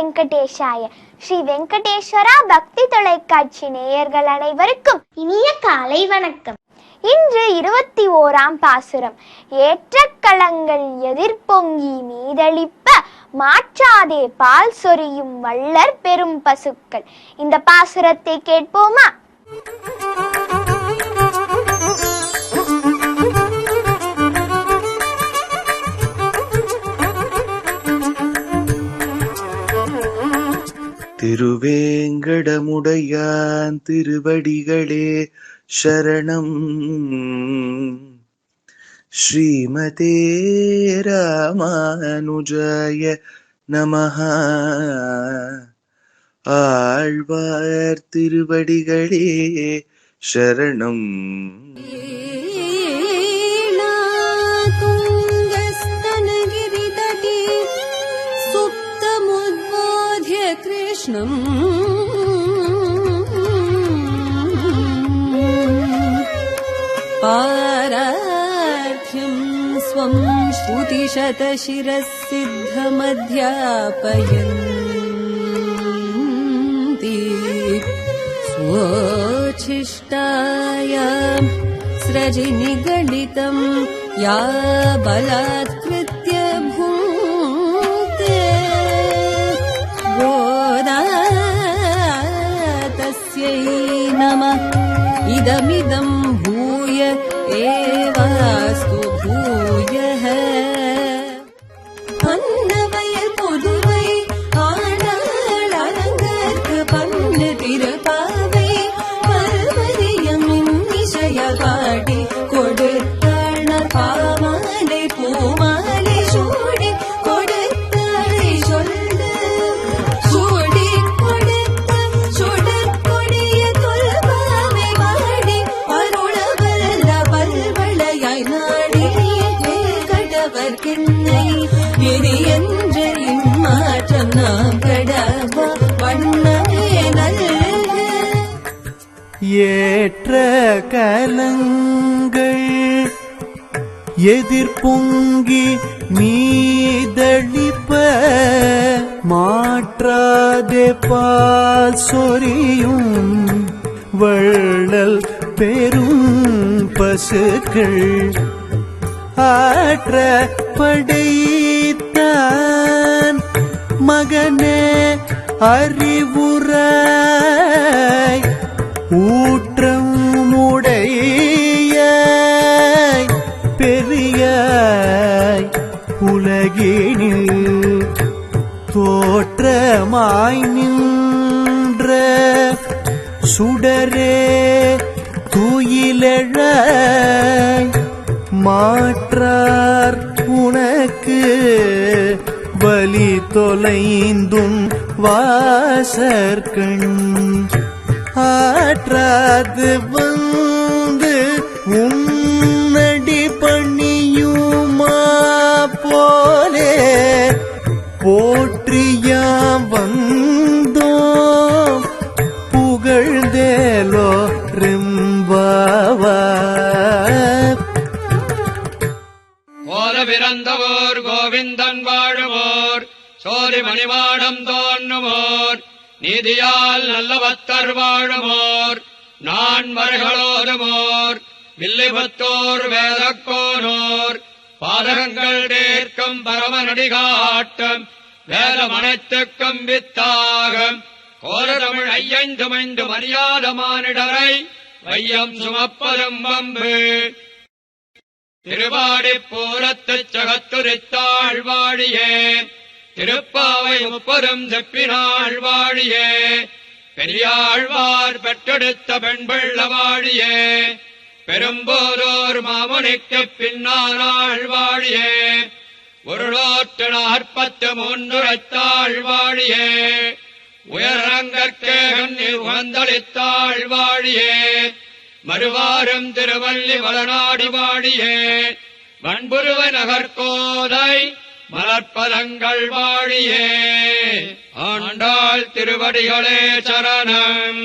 வெங்கடேஷாய. ஸ்ரீ வெங்கடேஸ்வரா பக்தி தொலைக்காட்சி நேயர்கள் அனைவருக்கும் இனிய காலை வணக்கம். இன்று 21ஆம் பாசுரம். ஏற்ற களங்கள் எதிர்பொங்கி மீதளிப்ப மாற்றாதே பால் சொரியும் வள்ளர் பெரும் பசுக்கள். இந்த பாசுரத்தை கேட்போமா? திருவேங்கடமுடையான் திருவடிகளே சரணம். ஸ்ரீமதே ராமானுஜாய நமஹ. ஆழ்வார் திருவடிகளே சரணம். पारार्थ्यं स्वं श्रुतिशतशिरः सिद्धमध्यापयन्ति स्वोच्छिष्टायां स्रजिनिगलितं या बलात्कृत्य भुङ्क्ते गोदा तस्यै नमः. इदमिदं भूय एवास्तु भूयः. अन्नवयல் பொதுவை ஆடாள் அரங்கற்கு பண்ணு திருப்பாவை பரமரியம் இன்னிசைய பாடி கொடுத்தாள் பாமாலை பூமாலை சூடி கொடுத்தாளை சொல்ல சூடி கொடுத்த சுடற்கொடிய தொல்பாவை பாடி அருளவல்ல பல்வளையாய் நாடி கடவர்கின்னை இனி என்ற இம்மாற்றம் நாம் கடவா வண்ணமே நல்ல. ஏற்ற கலங்கள் எதிர்பொங்கி மீதளிப்ப மாற்றாதே பால் சொரியும் வள்ளல் பெரும் பசுக்கள். ஆற்ற படைத்தான் மகனே அறிவுராய் ஊற்றம் உடைய பெரியாய் உலகினில் தோற்றமாய் நின்ற சுடரே துயிலழாய் மாற்றார் உனக்கு பலி தொலைந்தும் வாசற்கண் ஆற்றாது வந்து உன்னடி பணியுமா போலே போற்றியாம் வந்தோம் புகழ்ந்தேலோ ரெம்பாவா. பிறந்தவோர் கோவிந்தன் வாழுவோர் சோதி மணிமாடம் தோன்றுமோர் நீதியால் நல்ல பக்தர் வாழுமோர் நான்மறைகளோதுமோர் வில்லிபுத்தோர் வேதக்கோனோர் பாதகங்கள் தீர்க்கும் பரமநடிகாட்டம் வேதம் அனைத்துக்கும் வித்தாகம் கோரதமிழ் ஐயந்துமைந்து மரியாத மானிடரை வையம் சுமப்பதும் வம்பு. திருவாடிப்பூரத்துச் சகத்துரித்தாள் வாழியே திருப்பாவை முப்பதும் செப்பினாள் வாழியே பெரியாழ்வார் பெற்றெடுத்த பெண்பிள்ள வாழியே பெரும்போதோர் மாமுனிக்குப் பின்னானாள் வாழியே உருளோற்று 43 வாழியே உயரங்கற்கே உகந்தளித்தாள் வாழியே மறுவாரும் திருவள்ளி வளநாடி வாழியே வன்புருவ நகர்கோதை மலர்ப்பதங்கள் வாழியே ஆண்டாள் திருவடிகளே சரணம்.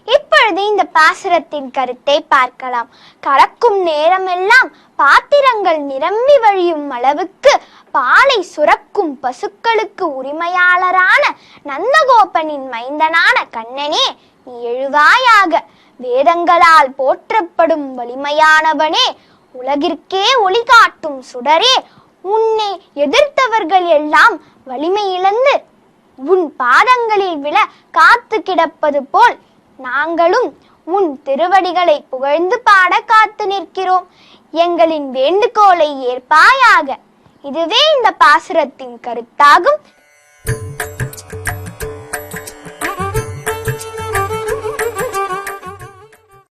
இப்பொழுது இந்த பாசுரத்தின் கருத்தை பார்க்கலாம். கறக்கும் நேரமெல்லாம் பாத்திரங்கள் நிரம்பி வழியும் அளவுக்கு பாலை சுரக்கும் பசுக்களுக்கு உரிமையாளரான நந்தகோபனின் மைந்தனான கண்ணனே, நீ எழுவாயாக. வேதங்களால் போற்றப்படும் வலிமையானவனே, உலகிற்கே ஒளி காட்டும் சுடரே, உன்னை எதிர்த்தவர்கள் எல்லாம் வலிமை இழந்து உன் பாதங்களில் விழ காத்து கிடப்பது போல் நாங்களும் உன் திருவடிகளை புகழ்ந்து பாட காத்து நிற்கிறோம். எங்களின் வேண்டுகோளை ஏற்பாயாக. இதுவே இந்த பாசுரத்தின் கருத்தாகும்.